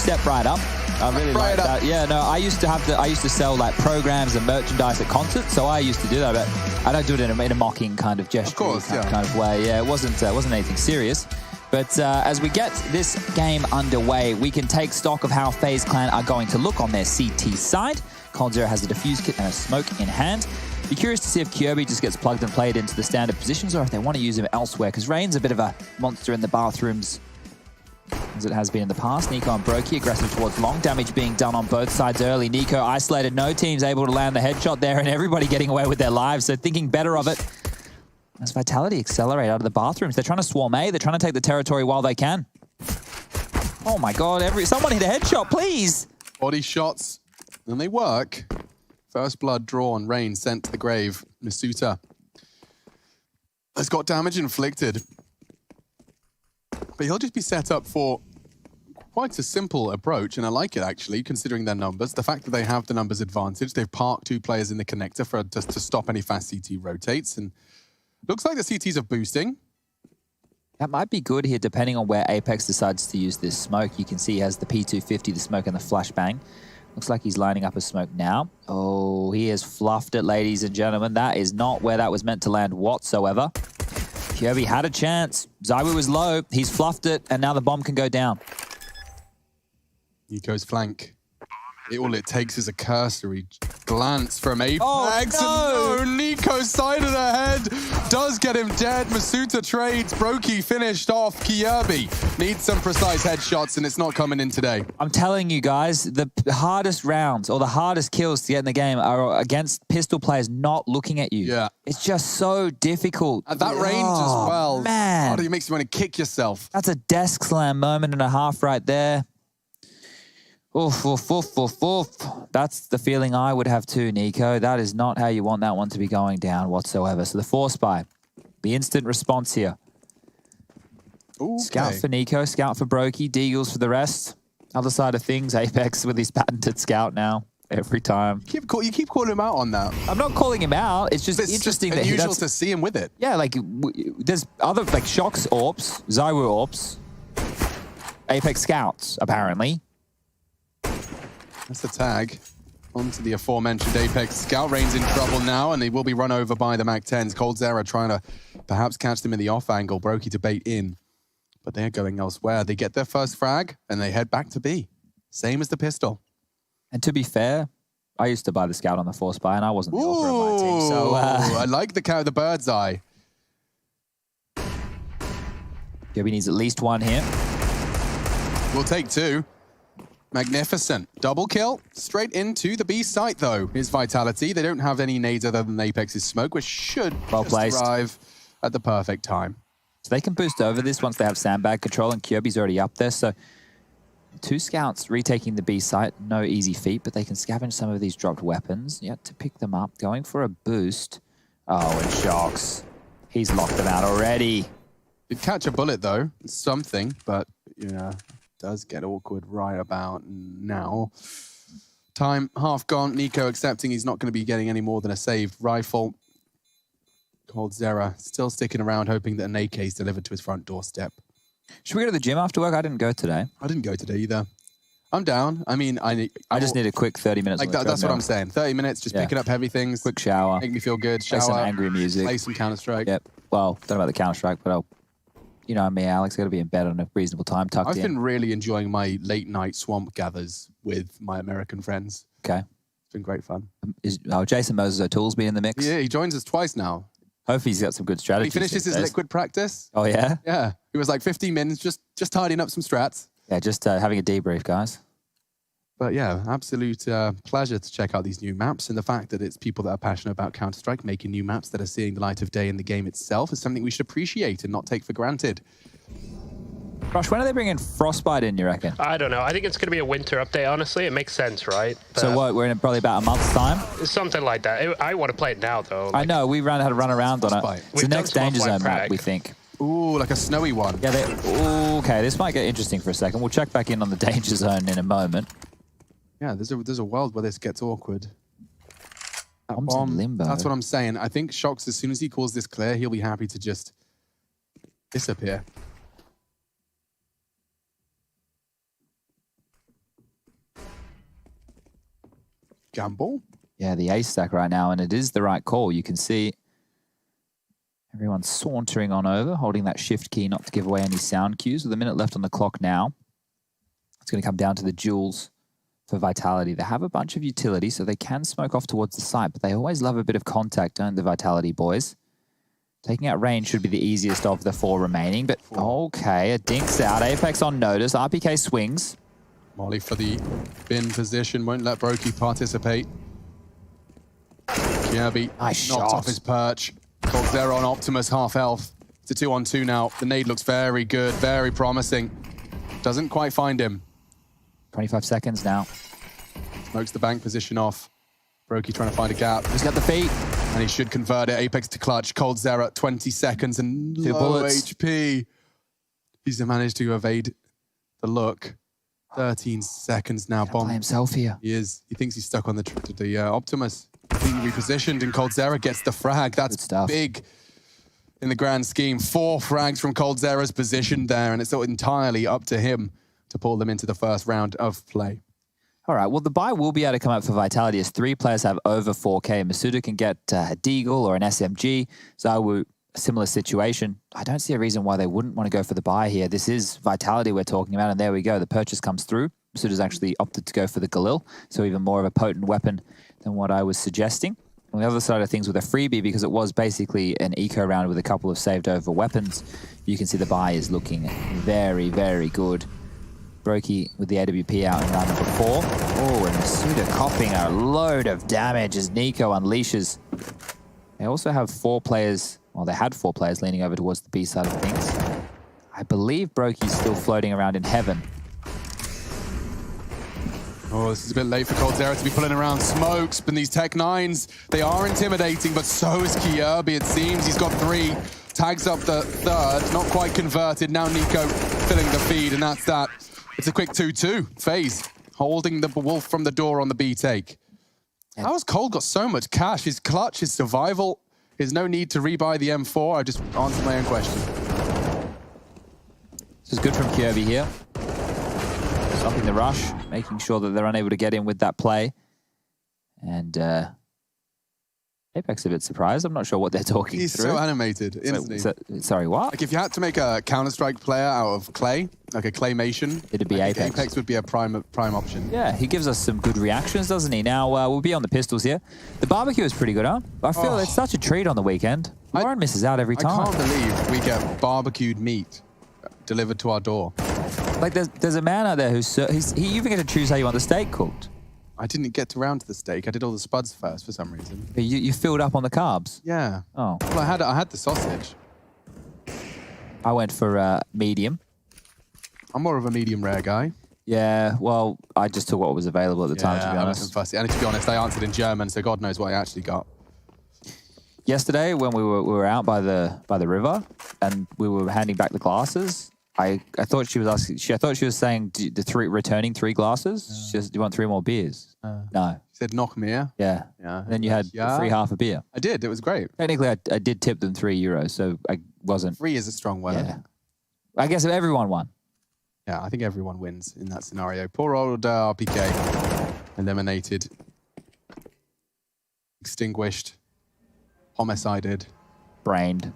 step right up. I really like that. Yeah, no, I used to sell like programs and merchandise at concerts, so I used to do that, but I don't do it in a mocking kind of gesture, kind of way. Yeah, it wasn't anything serious. But as we get this game underway, we can take stock of how FaZe Clan are going to look on their CT side. coldzera has a defuse kit and a smoke in hand. Be curious to see if Kirby just gets plugged and played into the standard positions or if they want to use him elsewhere, because Rain's a bit of a monster in the bathrooms, as it has been in the past. Nico and Brokey aggressive towards long. Damage being done on both sides early. Nico isolated. No team's able to land the headshot there, and everybody getting away with their lives. So thinking better of it. As Vitality accelerate out of the bathrooms. They're trying to swarm A. They're trying to take the territory while they can. Oh my god. Someone hit a headshot, please. Body shots. And they work. First blood drawn. Rain sent to the grave. Masuta has got damage inflicted. But he'll just be set up for quite a simple approach, and I like it, actually, considering their numbers. The fact that they have the numbers advantage, they've parked 2 players in the connector for just to stop any fast CT rotates, and looks like the CTs are boosting. That might be good here, depending on where Apex decides to use this smoke. You can see he has the P250, the smoke, and the flashbang. Looks like he's lining up a smoke now. Oh, he has fluffed it, ladies and gentlemen. That is not where that was meant to land whatsoever. Kirby had a chance. Zywu was low. He's fluffed it, and now the bomb can go down. Nico's flank. All it takes is a cursory glance from Apex. Oh, no! And no, Nico's side of the head does get him dead. Masuta trades. Brokey finished off. Kirby needs some precise headshots, and it's not coming in today. I'm telling you guys, the hardest rounds or the hardest kills to get in the game are against pistol players not looking at you. Yeah. It's just so difficult. At that range as well. Man. It makes you want to kick yourself. That's a desk slam moment and a half right there. Oof, oof, oof, oof, oof. That's the feeling I would have too, Nico. That is not how you want that one to be going down whatsoever. So the force buy, the instant response here. Okay. Scout for Nico, scout for Brokey, Deagles for the rest. Other side of things, Apex with his patented scout now. Every time. You keep calling him out on that. I'm not calling him out. It's just interesting that unusual that's to see him with it. Yeah, like there's other like Shox AWPs, Zywu AWPs, Apex Scouts apparently. That's the tag. Onto the aforementioned Apex. Scout Rain's in trouble now, and they will be run over by the MAC-10s. coldzera trying to perhaps catch them in the off angle. Brokey to bait in. But they're going elsewhere. They get their first frag, and they head back to B. Same as the pistol. And to be fair, I used to buy the Scout on the force buy, and I wasn't the author of my team. So I like the bird's eye. Kirby needs at least one here. We'll take 2. Magnificent. Double kill. Straight into the B site, though. Here's Vitality. They don't have any nades other than Apex's smoke, which should arrive at the perfect time. So they can boost over this once they have sandbag control, and Kirby's already up there. So 2 scouts retaking the B site. No easy feat, but they can scavenge some of these dropped weapons. Yet to pick them up. Going for a boost. Oh, and Shox. He's locked them out already. Did catch a bullet, though. Something, but, yeah. Does get awkward right about now. Time half gone. Nico accepting he's not going to be getting any more than a saved rifle. coldzera still sticking around, hoping that an AK is delivered to his front doorstep. Should we go to the gym after work? I didn't go today. I didn't go today either. I'm down. I mean, I just need a quick 30 minutes. Like that's what I'm saying. 30 minutes, just picking up heavy things. Quick shower. Make me feel good. Shower. Play some angry music. Play some Counter-Strike. Yep. Well, don't know about the Counter-Strike, but you know me, Alex, got to be in bed on a reasonable time, tucked in. I've been really enjoying my late night swamp gathers with my American friends. Okay. It's been great fun. Jason Moses O'Toole's been in the mix? Yeah, he joins us twice now. Hopefully he's got some good strategies. He finishes his liquid practice. Oh, yeah? Yeah. It was like 15 minutes, just tidying up some strats. Yeah, just having a debrief, guys. But yeah, absolute pleasure to check out these new maps, and the fact that it's people that are passionate about Counter-Strike making new maps that are seeing the light of day in the game itself is something we should appreciate and not take for granted. Josh, when are they bringing Frostbite in, you reckon? I don't know. I think it's going to be a winter update, honestly. It makes sense, right? But so what, we're in probably about a month's time? Something like that. I want to play it now, though. I know, we had to run around on it. It's the next Danger Zone map, we think. Ooh, like a snowy one. Yeah, okay, this might get interesting for a second. We'll check back in on the Danger Zone in a moment. Yeah, there's a world where this gets awkward. Bombs in limbo. That's what I'm saying. I think Shox, as soon as he calls this clear, he'll be happy to just disappear. gamble. Yeah, the ace stack right now, and it is the right call. You can see everyone sauntering on over, holding that shift key not to give away any sound cues. With a minute left on the clock now, it's going to come down to the duels for Vitality. They have a bunch of utility, so they can smoke off towards the site, but they always love a bit of contact, don't the Vitality boys? Taking out range should be the easiest of the 4 remaining, but okay, it dinks out. Apex on notice. RPK swings. Molly for the bin position, won't let Brokey participate. Kirby Nice knocked shot. off his perch. coldzera on Optimus, half health. It's a 2-on-2 now. The nade looks very good, very promising. Doesn't quite find him. 25 seconds now. Smokes the bank position off. Brokey trying to find a gap. He's got the feet. And he should convert it. Apex to clutch. coldzera, 20 seconds and 2 low bullets. HP. He's managed to evade the look. 13 seconds now. By himself here. He is. He thinks he's stuck on the Optimus. Being repositioned, and coldzera gets the frag. That's big in the grand scheme. 4 frags from coldzera's position there, and it's entirely up to him to pull them into the first round of play. All right, well, the buy will be able to come up for Vitality as 3 players have over 4K. Masuda can get a Deagle or an SMG. Zawu, a similar situation. I don't see a reason why they wouldn't want to go for the buy here. This is Vitality we're talking about, and there we go. The purchase comes through. Masuda's actually opted to go for the Galil, so even more of a potent weapon than what I was suggesting. On the other side of things with a freebie, because it was basically an eco round with a couple of saved over weapons, you can see the buy is looking very, very good. Brokey with the AWP out in round number 4. Oh, and Masuda copping a load of damage as Nico unleashes. They also have 4 players, well, they had 4 players leaning over towards the B side of things. I believe Brokey's still floating around in heaven. Oh, this is a bit late for coldzera to be pulling around smokes, but these Tech 9s, they are intimidating, but so is Kirby, it seems. He's got 3, tags up the 3rd, not quite converted. Now Nico filling the feed, and that's that. It's a quick 2-2. Faze holding the wolf from the door on the B take. How has Cole got so much cash? His clutch, his survival, there's no need to rebuy the M4. I just answered my own question. This is good from Kirby here. Stopping the rush, making sure that they're unable to get in with that play. And Apex a bit surprised. I'm not sure what they're talking He's through. so animated, isn't he? Sorry, what? Like if you had to make a Counter-Strike player out of clay, like a claymation, it'd be Apex. Apex would be a prime option. Yeah, he gives us some good reactions, doesn't he? Now, we'll be on the pistols here. The barbecue is pretty good, huh? I feel it's such a treat on the weekend. Lauren misses out every time. I can't believe we get barbecued meat delivered to our door. Like, there's a man out there he even get to choose how you want the steak cooked. I didn't get around to the steak. I did all the spuds first for some reason. You filled up on the carbs? Yeah. Oh. Well, I had the sausage. I went for medium. I'm more of a medium rare guy. Yeah, well, I just took what was available at the time, to be honest. I wasn't fussy. And to be honest, I answered in German, so God knows what I actually got. Yesterday, when we were out by the river and we were handing back the glasses, I thought she was asking. I thought she was saying returning 3 glasses. She says, "Do you want 3 more beers?" No. She said, "Knock me, yeah." Yeah. Yeah. And then you had free half a beer. I did. It was great. Technically, I did tip them €3, so I wasn't. Free is a strong word. Yeah. I guess everyone won. Yeah, I think everyone wins in that scenario. Poor old RPK. Eliminated. Extinguished. Homicided. Brained.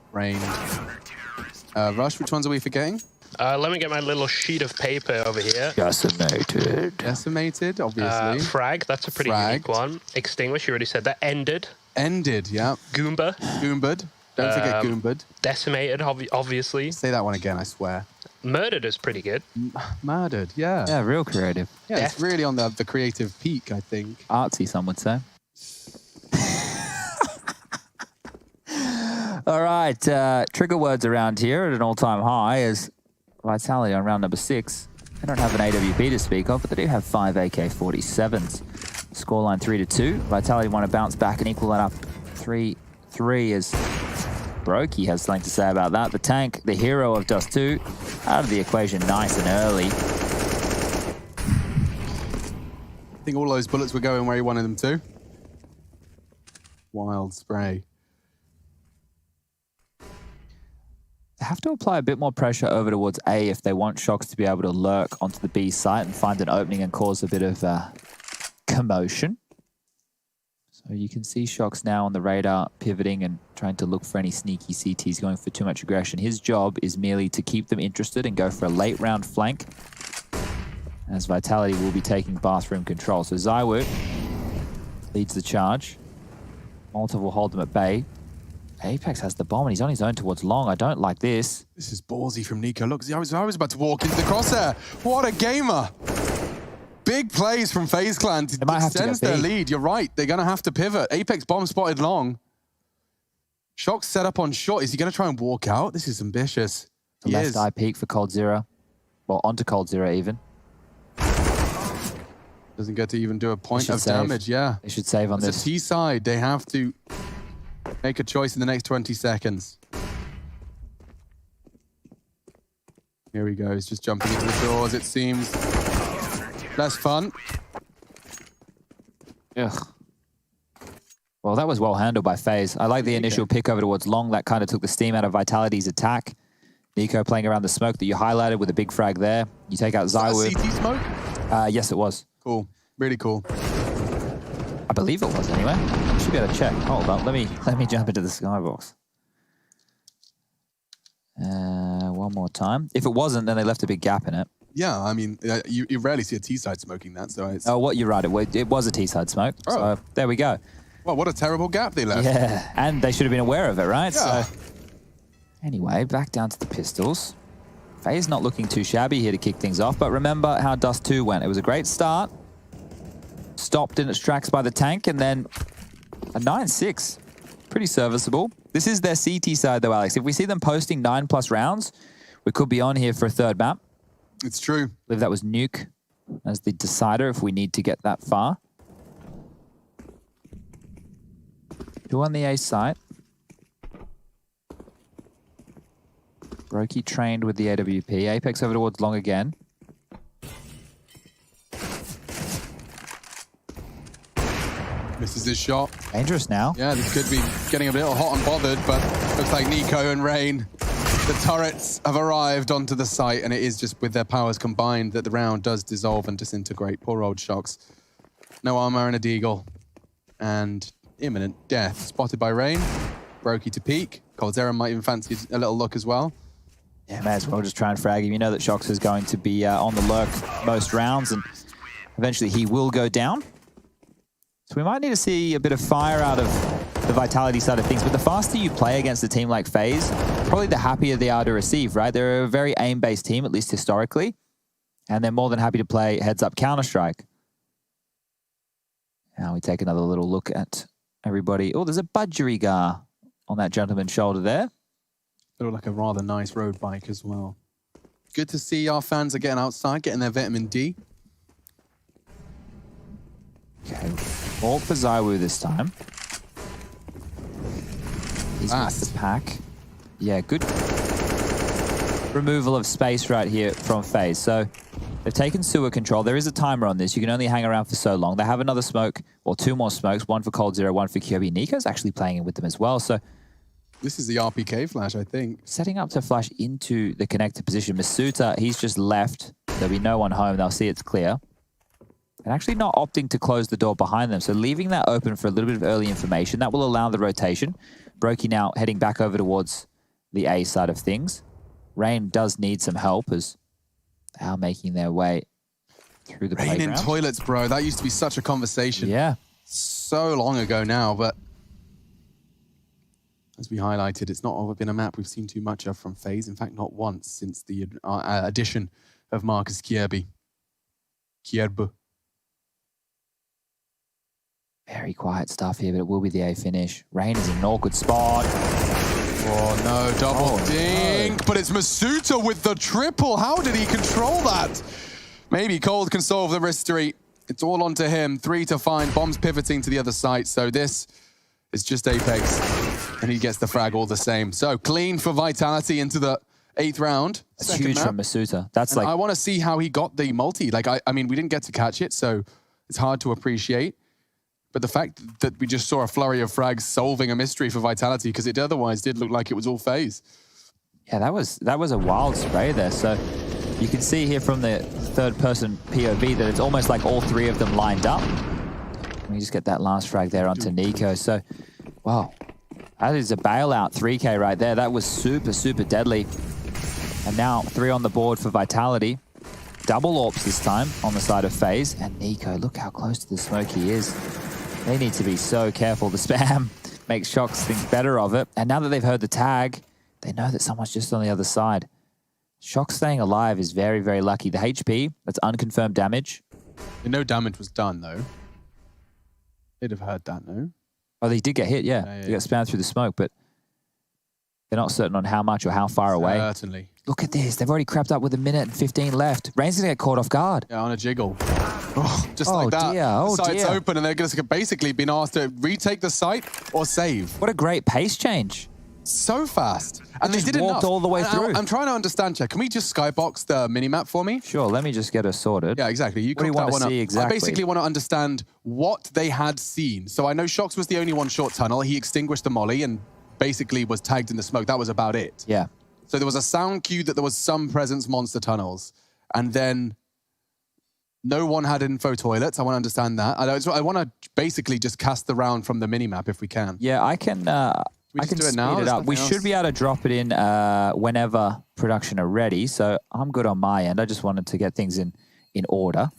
Rush, which ones are we forgetting? Let me get my little sheet of paper over here. Decimated, obviously. Frag, that's a pretty unique one. Extinguish, you already said that. Ended, yeah. Goombud. Don't forget Goombud. Decimated, obviously. Say that one again, I swear. Murdered is pretty good. Murdered, yeah. Yeah, real creative. Yeah, it's really on the creative peak, I think. Artsy, some would say. All right, trigger words around here at an all-time high is Vitality on round number 6. They don't have an AWP to speak of, but they do have 5 AK-47s. Scoreline 3-2. Vitality want to bounce back and equal that up 3-3 as Brokey has something to say about that. The tank, the hero of Dust 2, out of the equation nice and early. I think all those bullets were going where he wanted them to. Wild spray. They have to apply a bit more pressure over towards A if they want Shox to be able to lurk onto the B site and find an opening and cause a bit of commotion. So you can see Shox now on the radar, pivoting and trying to look for any sneaky CTs going for too much aggression. His job is merely to keep them interested and go for a late round flank, as Vitality will be taking bathroom control. So ZywOo leads the charge. Molotov will hold them at bay. Apex has the bomb and he's on his own towards long. I don't like this. This is ballsy from Nico. Look, I was about to walk into the crosshair. What a gamer. Big plays from FaZe Clan to extend their lead. You're right. They're going to have to pivot. Apex bomb spotted long. Shox set up on short. Is he going to try and walk out? This is ambitious. The left eye peek for coldzera. Well, onto coldzera even. Doesn't get to even do a point of damage. Yeah. They should save on this. It's a T side. They have to make a choice in the next 20 seconds. Here he goes. Just jumping into the doors, it seems. Less fun. Ugh. Well, that was well handled by FaZe. I like the initial pick over towards long. That kind of took the steam out of Vitality's attack. Nico playing around the smoke that you highlighted with a big frag there. You take out ZywOo. Was that a CT smoke? Yes, it was. Cool. Really cool. I believe it was anyway. I should be able to check. Hold on. Let me jump into the skybox. One more time. If it wasn't, then they left a big gap in it. Yeah, I mean, you rarely see a T-side smoking that, so it's... Oh, what, you're right. It was a T-side smoke. Oh. So there we go. Well, what a terrible gap they left. Yeah, and they should have been aware of it, right? Yeah. So, anyway, back down to the pistols. FaZe not looking too shabby here to kick things off, but remember how Dust 2 went. It was a great start. Stopped in its tracks by the tank, and then a 9-6. Pretty serviceable. This is their CT side, though, Alex. If we see them posting 9+ rounds, we could be on here for a third map. It's true. I believe that was Nuke as the decider if we need to get that far. Two on the A site. Brokey trained with the AWP. Apex over towards long again. Misses his shot. Dangerous now. Yeah, this could be getting a little hot and bothered, but looks like Nico and Rain, the turrets have arrived onto the site, and it is just with their powers combined that the round does dissolve and disintegrate. Poor old Shox. No armor and a deagle. And imminent death. Spotted by Rain. Brokey to peek. coldzera might even fancy a little look as well. Yeah, may as well just try and frag him. You know that Shox is going to be on the lurk most rounds, and eventually he will go down. So we might need to see a bit of fire out of the Vitality side of things. But the faster you play against a team like FaZe, probably the happier they are to receive, right? They're a very aim-based team, at least historically. And they're more than happy to play heads-up Counter-Strike. Now we take another little look at everybody. Oh, there's a budgerigar on that gentleman's shoulder there. They look like a rather nice road bike as well. Good to see our fans are getting outside, getting their vitamin D. Okay, all for ZywOo this time. He's with the pack. Yeah, good removal of space right here from FaZe. So they've taken sewer control. There is a timer on this. You can only hang around for so long. They have another smoke, or two more smokes, one for coldzera, one for QB. Nico's actually playing in with them as well. So this is the RPK flash, I think. Setting up to flash into the connected position. Masuta, he's just left. There'll be no one home. They'll see it's clear. And actually not opting to close the door behind them. So leaving that open for a little bit of early information. That will allow the rotation. Brokey now heading back over towards the A side of things. Rain does need some help as they are making their way through the playground. Rain in toilets, bro. That used to be such a conversation. Yeah. So long ago now, but as we highlighted, it's not been a map we've seen too much of from FaZe. In fact, not once since the addition of Marcus Kierby. Very quiet stuff here, but it will be the A finish. Rain is in an awkward spot. Oh no, double dink. No. But it's Masuta with the triple. How did he control that? Maybe Cold can solve the mystery. It's all onto him. 3 to find. Bombs pivoting to the other side. So this is just Apex. And he gets the frag all the same. So clean for Vitality into the 8th round. It's huge from Masuta. That's like... I want to see how he got the multi. Like, I mean, we didn't get to catch it, so it's hard to appreciate. But the fact that we just saw a flurry of frags solving a mystery for Vitality, because it otherwise did look like it was all FaZe. Yeah, that was a wild spray there. So you can see here from the third-person POV that it's almost like all three of them lined up. We just get that last frag there onto Nico. So, wow. That is a bailout 3K right there. That was super, super deadly. And now 3 on the board for Vitality. Double AWPs this time on the side of Faze. And Nico, look how close to the smoke he is. They need to be so careful. The spam makes Shox think better of it. And now that they've heard the tag, they know that someone's just on the other side. Shox staying alive is very, very lucky. The HP, that's unconfirmed damage. No damage was done, though. They'd have heard that, no? Oh, they did get hit, yeah. They got spammed through the smoke, but they're not certain on how much or how far away. Certainly. Look at this. They've already crept up with 1 minute and 15 left. Rain's going to get caught off guard. Yeah, on a jiggle. Oh, just like that. Dear. Oh, the site's dear. open, and they're going to basically been asked to retake the site or save. What a great pace change. So fast. And they just did walked enough. all the way through. I'm trying to understand, Chet. Can we just skybox the minimap for me? Sure, let me just get us sorted. Yeah, exactly. What do you want to see exactly? I basically want to understand what they had seen. So I know Shox was the only one short tunnel. He extinguished the molly and basically was tagged in the smoke. That was about it. Yeah. So there was a sound cue that there was some presence monster tunnels. And then no one had info toilets. I want to understand that. I want to basically just cast the round from the minimap if we can. Yeah, I can speed it up. We should be able to drop it in whenever production are ready. So I'm good on my end. I just wanted to get things in order.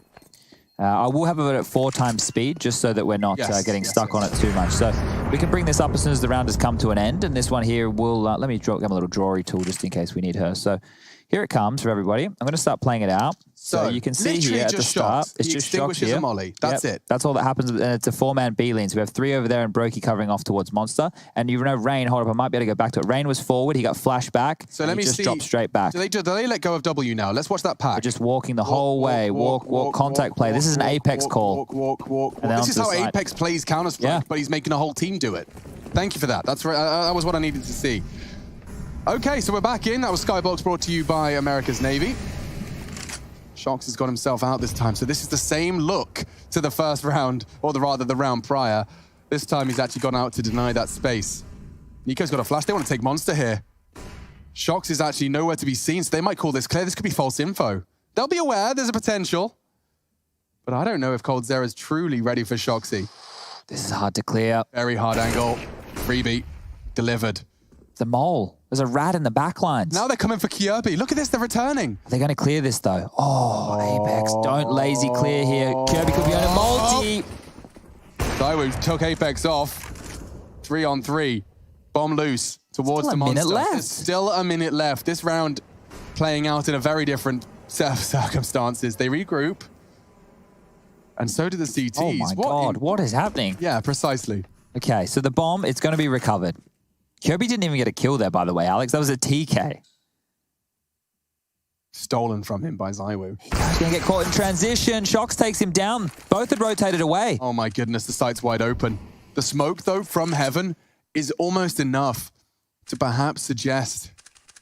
I will have it at 4 times speed, just so that we're not getting stuck on it too much. So we can bring this up as soon as the round has come to an end. And this one here will, let me get a little drawery tool just in case we need her. So here it comes for everybody. I'm going to start playing it out. So you can see here at the start, it's just Shox here. A molly. That's it. That's all that happens. And it's a 4-man B-lean. So we have 3 over there and Brokey covering off towards Monster. And you know Rain, hold up, I might be able to go back to it. Rain was forward. He got flashed back. So let me just dropped straight back. Do they let go of W now? Let's watch that pack. We're just walking the whole way. Walk, contact play. This is an Apex call. Walk. This is how Apex plays Counter-Strike, but he's making a whole team do it. Thank you for that. That's right. That was what I needed to see. Okay, so we're back in. That was Skybox brought to you by America's Navy. Shox has got himself out this time. So this is the same look to the first round, or rather the round prior. This time he's actually gone out to deny that space. Nico's got a flash. They want to take Monster here. Shox is actually nowhere to be seen, so they might call this clear. This could be false info. They'll be aware there's a potential. But I don't know if coldzera is truly ready for Shoxy. This is hard to clear. Very hard angle. Freebie. Delivered. The mole. There's a rat in the back lines. Now they're coming for Kirby. Look at this, they're returning. They're going to clear this, though. Oh, Apex, don't lazy clear here. Kirby could be on a multi. Daiwu took Apex off. 3 on 3. Bomb loose towards the monster. There's still a minute left. This round playing out in a very different set of circumstances. They regroup. And so do the CTs. Oh my God, what is happening? Yeah, precisely. Okay, so the bomb, it's going to be recovered. Kirby didn't even get a kill there, by the way, Alex. That was a TK. Stolen from him by Daiwu. He's going to get caught in transition. Shox takes him down. Both had rotated away. Oh my goodness, the site's wide open. The smoke, though, from heaven is almost enough to perhaps suggest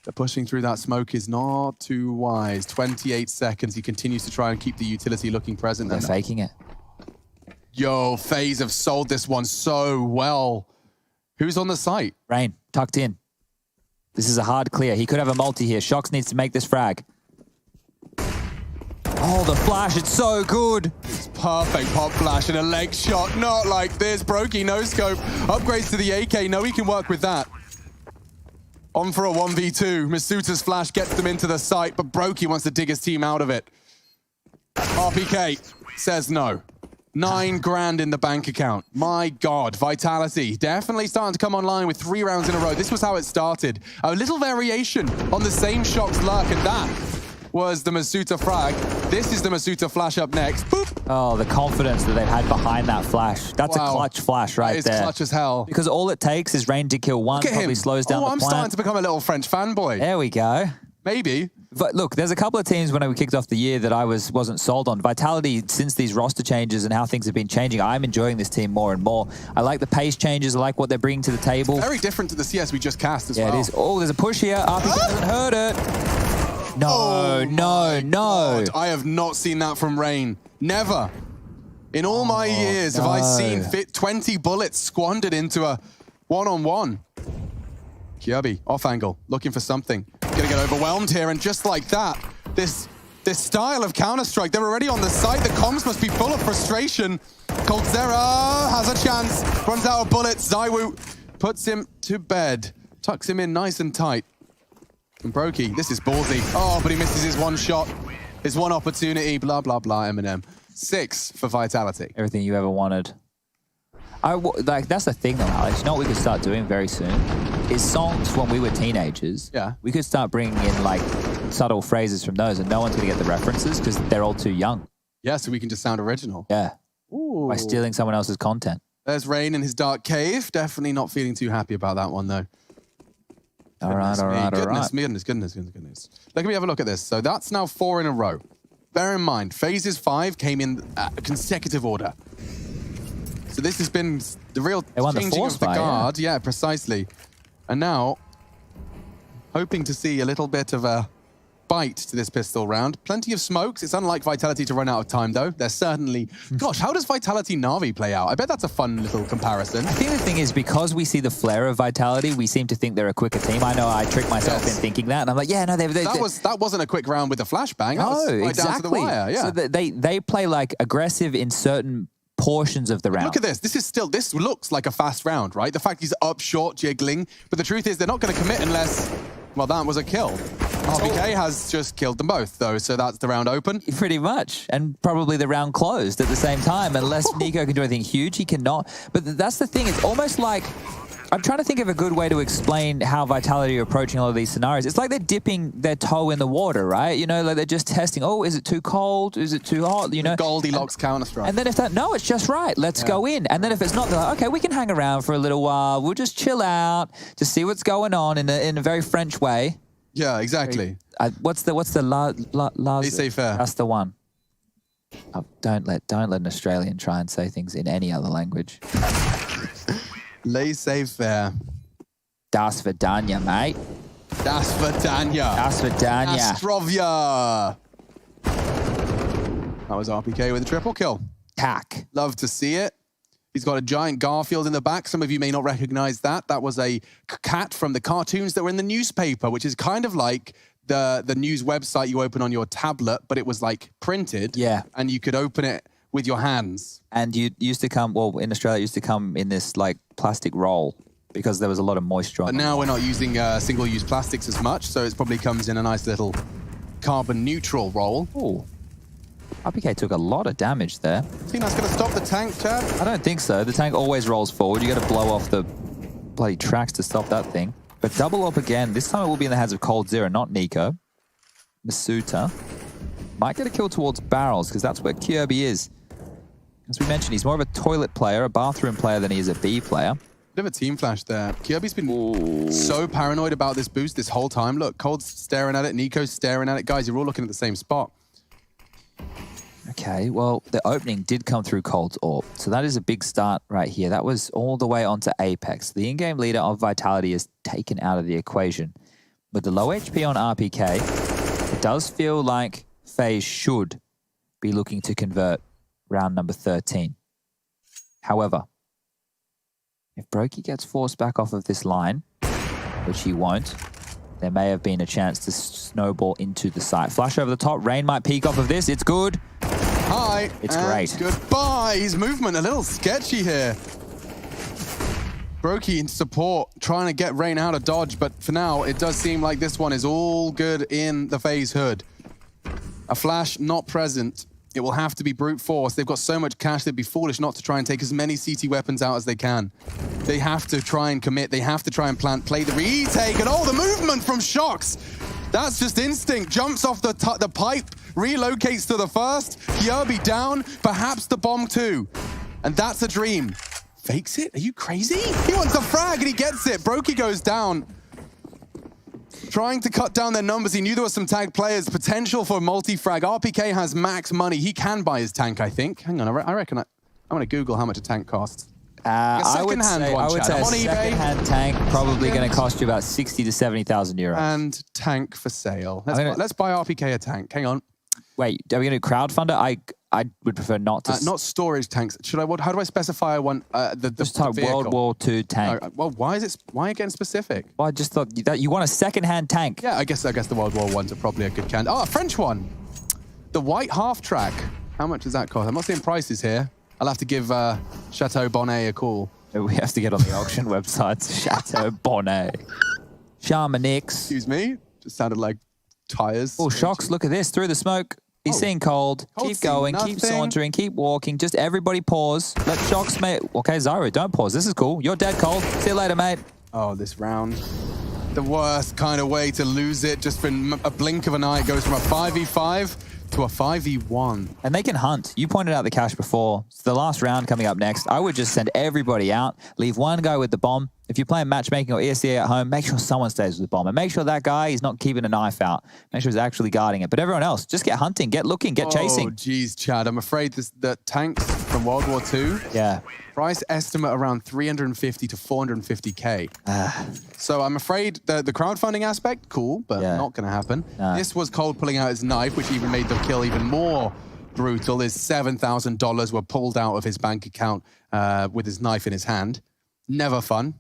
that pushing through that smoke is not too wise. 28 seconds. He continues to try and keep the utility looking present. They're faking it. Yo, Faze have sold this one so well. Who's on the site? Rain, tucked in. This is a hard clear. He could have a multi here. Shox needs to make this frag. Oh, the flash, it's so good. It's perfect pop flash and a leg shot. Not like this. Brokey, no scope. Upgrades to the AK. No, he can work with that. On for a 1v2. Masuta's flash gets them into the site, but Brokey wants to dig his team out of it. RPK says no. 9 grand in the bank account. My God, Vitality definitely starting to come online with 3 rounds in a row. This was how it started. A little variation on the same Shox lurk, and that was the Masuta frag. This is the Masuta flash up next. Boop. Oh, the confidence that they've had behind that flash. That's a clutch flash right there. It's clutch as hell. Because all it takes is Rain to kill one, probably slows down the I'm plant. starting to become a little French fanboy. There we go. Maybe. But look, there's a couple of teams when we kicked off the year that I wasn't sold on. Vitality, since these roster changes and how things have been changing, I'm enjoying this team more and more. I like the pace changes. I like what they're bringing to the table. Very different to the CS we just cast as well. Yeah, it is. Oh, there's a push here. RPK hasn't heard it. No, no. God, I have not seen that from Rain. Never. In all my years have I seen 20 bullets squandered into a one-on-one. Kirby, off angle, looking for something. Gonna get overwhelmed here, and just like that, this This style of Counter-Strike, they're already on the site. The comms must be full of frustration. Coldzera has a chance, runs out of bullets. Zywoo puts him to bed, tucks him in nice and tight. And Brokey, this is ballsy. Oh, but he misses his one shot, his one opportunity, blah, blah, blah, Eminem. 6 for Vitality. Everything you ever wanted. Like, that's the thing though, Alex. You know what we could start doing very soon? Is songs when we were teenagers. Yeah. We could start bringing in like subtle phrases from those and no one's going to get the references because they're all too young. Yeah, so we can just sound original. Yeah. Ooh. By stealing someone else's content. There's Rain in his dark cave. Definitely not feeling too happy about that one though. All right. Goodness. Let me have a look at this. So that's now 4 in a row. Bear in mind, Phases 5 came in consecutive order. So this has been the real changing of the guard. Yeah, precisely. And now, hoping to see a little bit of a bite to this pistol round. Plenty of smokes. It's unlike Vitality to run out of time, though. They're certainly... Gosh, how does Vitality Na'Vi play out? I bet that's a fun little comparison. I think the thing is, because we see the flair of Vitality, we seem to think they're a quicker team. I know I tricked myself in thinking that, and I'm like, yeah, no, that wasn't a quick round with a flashbang. That was right down to the wire, yeah. So they play, like, aggressive in certain portions of the round. Look at this. This looks like a fast round, right? The fact he's up short, jiggling. But the truth is they're not going to commit unless, well, that was a kill. RPK has just killed them both, though, so that's the round open. Pretty much. And probably the round closed at the same time. Unless Nico can do anything huge, he cannot. But that's the thing. It's almost like... I'm trying to think of a good way to explain how Vitality are approaching all of these scenarios. It's like they're dipping their toe in the water, right? You know, like they're just testing, oh, is it too cold? Is it too hot? You know, Goldilocks Counter-Strike. And then if that, no, it's just right. Let's go in. And then if it's not, they're like, okay, we can hang around for a little while. We'll just chill out, just see what's going on in a very French way. Yeah, exactly. What's the laissez-faire. That's the one. Oh, don't let an Australian try and say things in any other language. Laissez-faire. Das Vidanya, mate. Das Vidanya. Das Vidanya. Astrovia. That was RPK with a triple kill. Tack. Love to see it. He's got a giant Garfield in the back. Some of you may not recognize that. That was a cat from the cartoons that were in the newspaper, which is kind of like the news website you open on your tablet, but it was like printed. Yeah. And you could open it with your hands. And you used to come, well, in Australia, it used to come in this like plastic roll because there was a lot of moisture on it. But now we're not using single-use plastics as much, so it probably comes in a nice little carbon-neutral roll. Ooh. RPK took a lot of damage there. Think that's going to stop the tank, Chad? I don't think so. The tank always rolls forward. You got to blow off the bloody tracks to stop that thing. But double up again. This time it will be in the hands of Coldzera, not Nico. Masuta might get a kill towards barrels because that's where Kirby is. As we mentioned, he's more of a toilet player, a bathroom player than he is a B player. Bit of a team flash there. Kirby's been so paranoid about this boost this whole time. Look, Cold's staring at it, Nico's staring at it. Guys, you're all looking at the same spot. Okay, well, the opening did come through Cold's AWP, so that is a big start right here. That was all the way onto Apex. The in-game leader of Vitality is taken out of the equation. With the low HP on RPK, it does feel like FaZe should be looking to convert round number 13. However, if Brokey gets forced back off of this line, which he won't, there may have been a chance to snowball into the site. Flash over the top. Rain might peek off of this. It's good. Hi. It's great. Goodbye. His movement a little sketchy here. Brokey in support, trying to get Rain out of dodge, but for now, it does seem like this one is all good in the FaZe hood. A flash not present. It will have to be brute force. They've got so much cash, they'd be foolish not to try and take as many CT weapons out as they can. They have to try and commit. They have to try and plant, play the retake, and oh, the movement from Shox. That's just instinct. Jumps off the pipe, relocates to the first. Kirby down, perhaps the bomb too. And that's a dream. Fakes it? Are you crazy? He wants the frag and he gets it. Brokey goes down. Trying to cut down their numbers. He knew there were some tag players. Potential for multi-frag. RPK has max money. He can buy his tank, I think. Hang on, I reckon I'm going to Google how much a tank costs. I would say a second-hand tank probably going to cost you about 60 to 70,000 euros. And tank for sale. Let's buy RPK a tank. Hang on. Wait, are we going to crowdfund it? I would prefer not to. Not storage tanks. Should I? How do I specify one? Just type World War II tank. Well, why again specific? Well, I just thought that you want a second-hand tank. Yeah, I guess the World War I's are probably a good can. Oh, a French one. The white half track. How much does that cost? I'm not seeing prices here. I'll have to give Chateau Bonnet a call. We have to get on the auction website. Chateau Bonnet. Chamonix. Excuse me. Just sounded like tires. Oh, Shocks, look at this. Through the smoke. He's seeing cold. Keep going. Keep sauntering. Keep walking. Just everybody pause. Let Shocks, mate. Okay, Zyro, don't pause. This is cool. You're dead cold. See you later, mate. Oh, this round. The worst kind of way to lose it. Just in a blink of an eye, it goes from a 5v5 to a 5v1. And they can hunt. You pointed out the cache before. It's the last round coming up next. I would just send everybody out. Leave one guy with the bomb. If you're playing matchmaking or ESCA at home, make sure someone stays with the bomb. And make sure that guy is not keeping a knife out. Make sure he's actually guarding it. But everyone else, just get hunting, get looking, get chasing. Oh, geez, Chad. I'm afraid the tanks from World War II. Yeah. Price estimate around 350 to 450K. So I'm afraid the crowdfunding aspect, cool, but not going to happen. This was Cold pulling out his knife, which even made the kill even more brutal. His $7,000 were pulled out of his bank account with his knife in his hand. Never fun.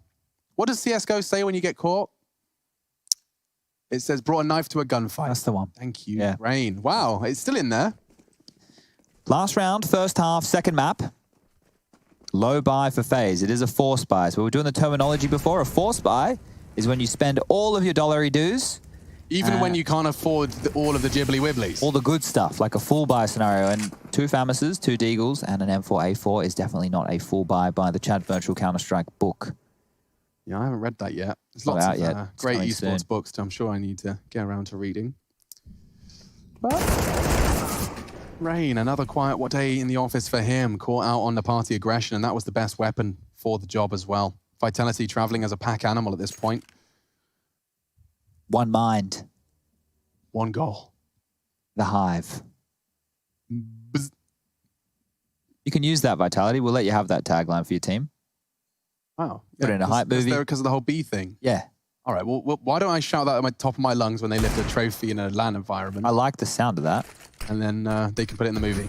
What does CSGO say when you get caught? It says, brought a knife to a gunfight. That's the one. Thank you, Rain. Wow, it's still in there. Last round, first half, second map. Low buy for Faze. It is a force buy. So we were doing the terminology before. A force buy is when you spend all of your dollary dues. Even when you can't afford all of the jibbly wibblies. All the good stuff, like a full buy scenario. And 2 Famises, 2 Deagles, and an M4A4 is definitely not a full buy by the Chad Virtual Counter-Strike book. Yeah, I haven't read that yet. There's lots of great esports books I'm sure I need to get around to reading. But Rain, another quiet day in the office for him. Caught out on the party aggression, and that was the best weapon for the job as well. Vitality traveling as a pack animal at this point. One mind. One goal. The Hive. You can use that Vitality. We'll let you have that tagline for your team. Wow. Put it in a hype movie. Because of the whole bee thing? Yeah. All right, well, why don't I shout that at the top of my lungs when they lift a trophy in a LAN environment? I like the sound of that. And then they can put it in the movie.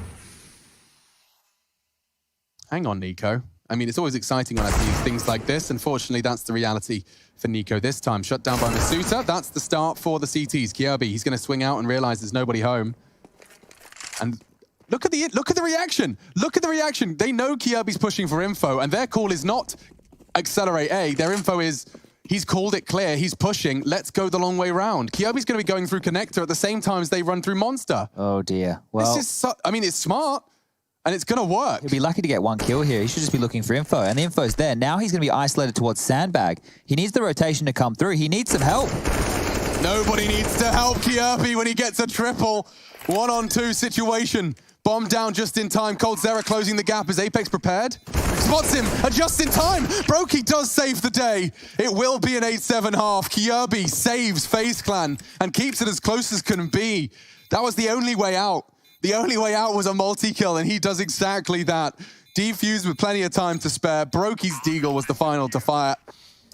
Hang on, Nico. I mean, it's always exciting when I see things like this. Unfortunately, that's the reality for Nico this time. Shut down by Masuta. That's the start for the CTs. Kirby, he's going to swing out and realize there's nobody home. And look at the reaction. Look at the reaction. They know Kirby's pushing for info, and their call is not accelerate A. Their info is, he's called it clear. He's pushing. Let's go the long way round. Kirby's going to be going through connector at the same time as they run through monster. Oh, dear. Well, this is I mean, it's smart. And it's going to work. He'll be lucky to get 1 kill here. He should just be looking for info. And the info's there. Now he's going to be isolated towards Sandbag. He needs the rotation to come through. He needs some help. Nobody needs to help Kirby when he gets a triple. 1-on-2 situation. Bomb down just in time. coldzera closing the gap. Is Apex prepared? Spots him. Just in time. Brokey does save the day. It will be an 8-7 half. Kirby saves FaZe Clan and keeps it as close as can be. That was the only way out. The only way out was a multi-kill, and he does exactly that. Defused with plenty of time to spare. Brokey's Deagle was the final to fire.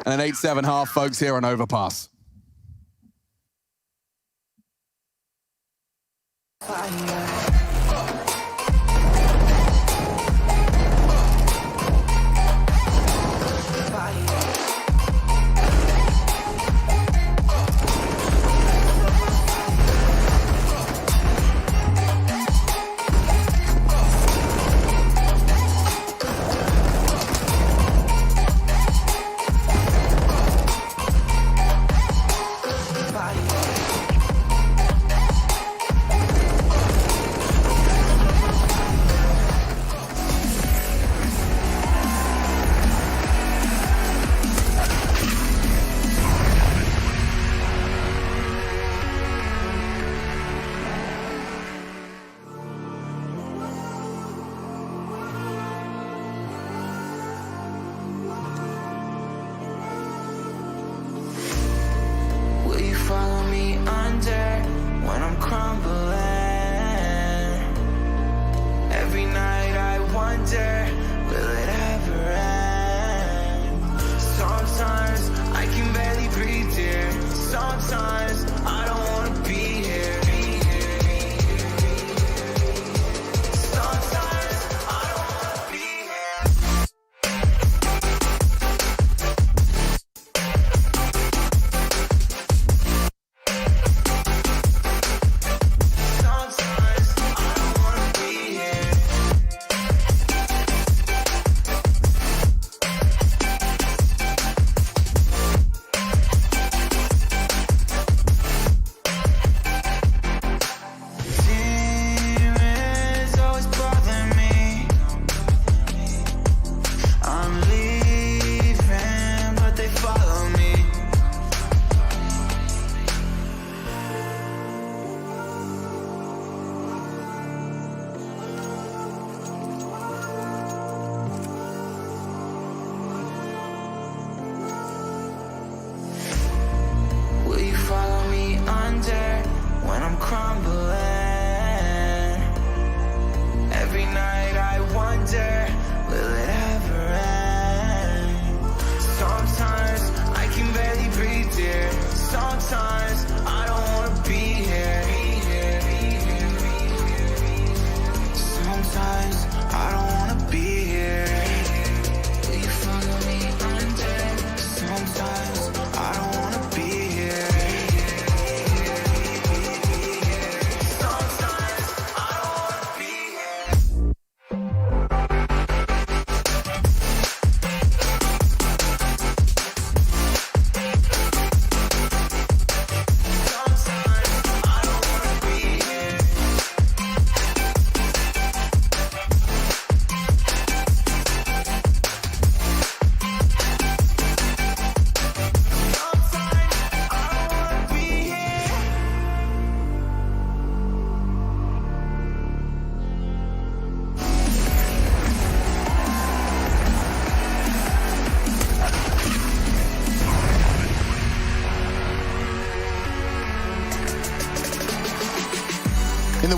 And an 8-7 half, folks, here on Overpass.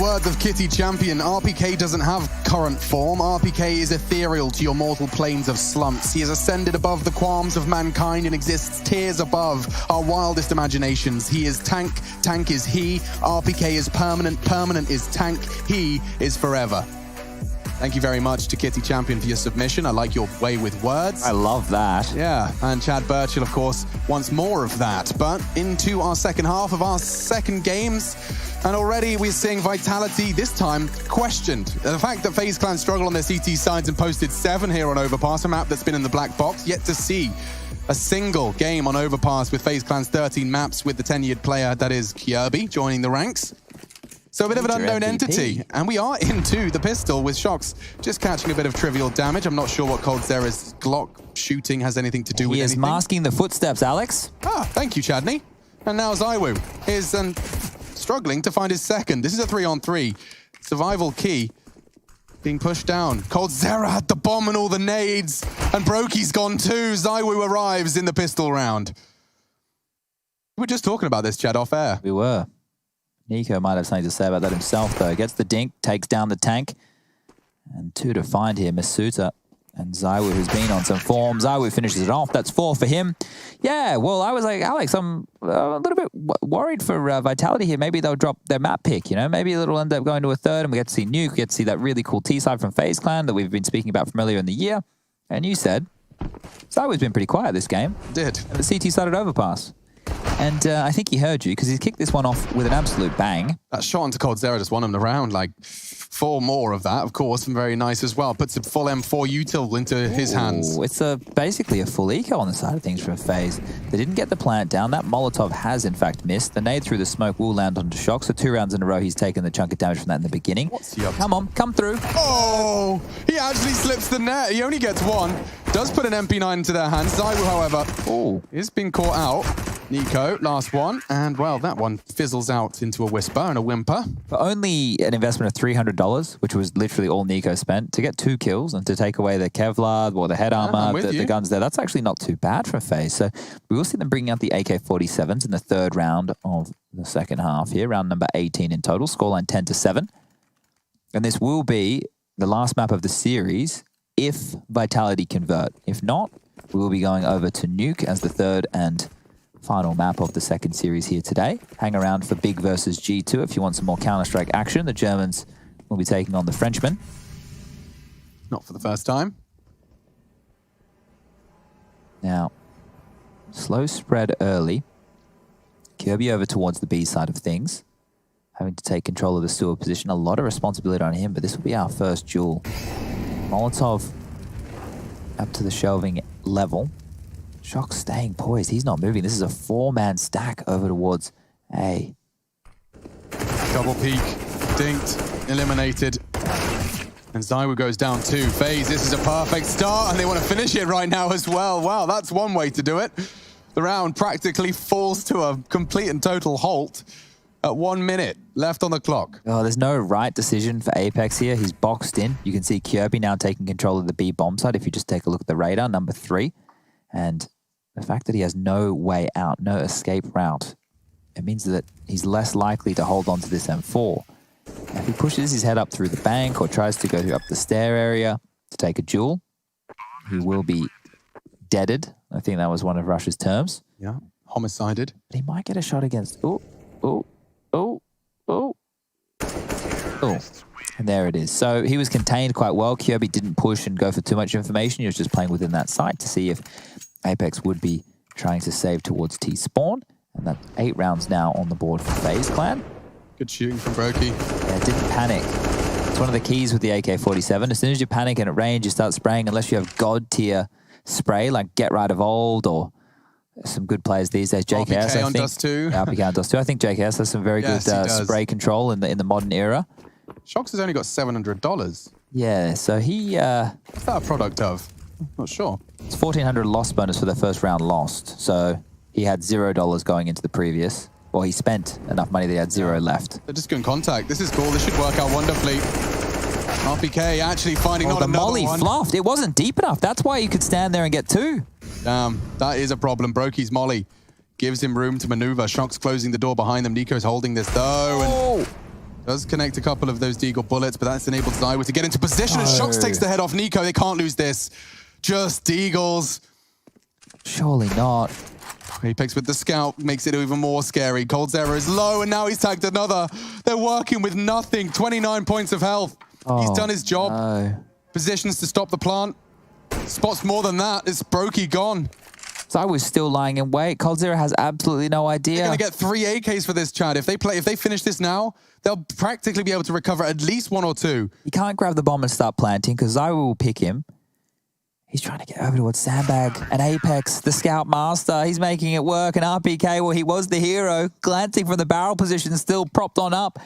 words of Kitty Champion, RPK doesn't have current form. RPK is ethereal to your mortal planes of slumps. He has ascended above the qualms of mankind and exists tiers above our wildest imaginations. He is tank, tank is he. RPK is permanent, permanent is tank. He is forever. Thank you very much to Kitty Champion for your submission. I like your way with words. I love that. Yeah, and Chad Birchall, of course, wants more of that. But into our second half of our second games, and already we're seeing Vitality, this time, questioned. The fact that FaZe Clan struggled on their CT sides and posted 7 here on Overpass, a map that's been in the black box, yet to see a single game on Overpass with FaZe Clan's 13 maps with the tenured player, that is Kirby, joining the ranks. So a bit of an unknown entity, and we are into the pistol with Shox just catching a bit of trivial damage. I'm not sure what coldzera's Glock shooting has anything to do with anything. He is masking the footsteps, Alex. Thank you, Chadney. And now ZywOo is struggling to find his second. This is a 3-on-3. Survival key being pushed down. coldzera had the bomb and all the nades, and Brokey's gone too. ZywOo arrives in the pistol round. We were just talking about this, Chad, off air. We were. Nico might have something to say about that himself, though. Gets the dink, takes down the tank. And 2 to find here, Masuta and ZywOo, who's been on some form. ZywOo finishes it off. That's 4 for him. Yeah, well, I was like, Alex, I'm a little bit worried for Vitality here. Maybe they'll drop their map pick, you know? Maybe it'll end up going to a third, and we get to see Nuke. We get to see that really cool T-side from FaZe Clan that we've been speaking about from earlier in the year. And you said, ZywOo's been pretty quiet this game. Did. And the CT started Overpass. And I think he heard you, because he's kicked this one off with an absolute bang. That shot onto coldzera just won him the round. Like, 4 more of that, of course, and very nice as well. Puts a full M4 util into his hands. It's basically a full eco on the side of things for a FaZe. They didn't get the plant down. That Molotov has, in fact, missed. The nade through the smoke will land onto Shox. So 2 rounds in a row, he's taken the chunk of damage from that in the beginning. What's he up to? Come on, come through. Oh, he actually slips the net. He only gets 1. Does put an MP9 into their hands. ZywOo, however, is being caught out. Nico, last one. And, well, that one fizzles out into a whisper and a whimper. For only an investment of $300, which was literally all Nico spent, to get 2 kills and to take away the Kevlar or the head armor, the guns there, that's actually not too bad for FaZe. So we will see them bringing out the AK-47s in the 3rd round of the second half here, round number 18 in total, scoreline 10-7. And this will be the last map of the series if Vitality convert. If not, we will be going over to Nuke as the 3rd and final map of the second series here today. Hang around for Big versus G2 if you want some more Counter-Strike action. The Germans will be taking on the Frenchmen. Not for the first time. Now, slow spread early. Kirby over towards the B side of things. Having to take control of the sewer position. A lot of responsibility on him, but this will be our first duel. Molotov up to the shelving level. Shox staying poised. He's not moving. This is a 4-man stack over towards A. Double peek, dinked, eliminated. And ZywOo goes down 2. FaZe, this is a perfect start, and they want to finish it right now as well. Wow, that's one way to do it. The round practically falls to a complete and total halt at 1 minute left on the clock. Oh, there's no right decision for Apex here. He's boxed in. You can see Kirby now taking control of the B bomb site if you just take a look at the radar, number 3. And the fact that he has no way out, no escape route, it means that he's less likely to hold on to this M4. If he pushes his head up through the bank or tries to go up the stair area to take a duel, he will be deaded. I think that was one of Rush's terms. Yeah, homicided. But he might get a shot against... Oh. And there it is. So he was contained quite well. Kirby didn't push and go for too much information. He was just playing within that site to see if Apex would be trying to save towards T-spawn. And that's 8 rounds now on the board for FaZe Clan. Good shooting from Brokey. Yeah, didn't panic. It's one of the keys with the AK-47. As soon as you panic and at range, you start spraying unless you have God tier spray like Get Right of Old or some good players these days. JKS, RPK I think. on Dust 2. Yeah, RPK on Dust 2. I think JKS has some very good spray control in the modern era. Shox has only got $700. Yeah, so he... What's that a product of? Not sure. It's 1,400 loss bonus for the first round lost. So he had $0 going into the previous. Well, he spent enough money that he had 0 left. They're just good in contact. This is cool. This should work out wonderfully. RPK actually finding not another one. The molly fluffed. It wasn't deep enough. That's why you could stand there and get 2. Damn, that is a problem. Brokey's molly gives him room to maneuver. Shox closing the door behind them. Nico's holding this though. And Does connect a couple of those Deagle bullets, but that's enabled Zywa to get into position, and Shocks takes the head off Nico. They can't lose this. Just Deagles. Surely not. Apex with the scout makes it even more scary. coldzera is low, and now he's tagged another. They're working with nothing. 29 points of health. He's done his job. No. Positions to stop the plant. Spots more than that. It's Brokey gone. So I was still lying in wait. coldzera has absolutely no idea. They're going to get 3 AKs for this, Chad. If they finish this now, they'll practically be able to recover at least 1 or 2. He can't grab the bomb and start planting because Zywa will pick him. He's trying to get over towards Sandbag and Apex, the scout master. He's making it work. And RPK, well, he was the hero, glancing from the barrel position, still propped on up.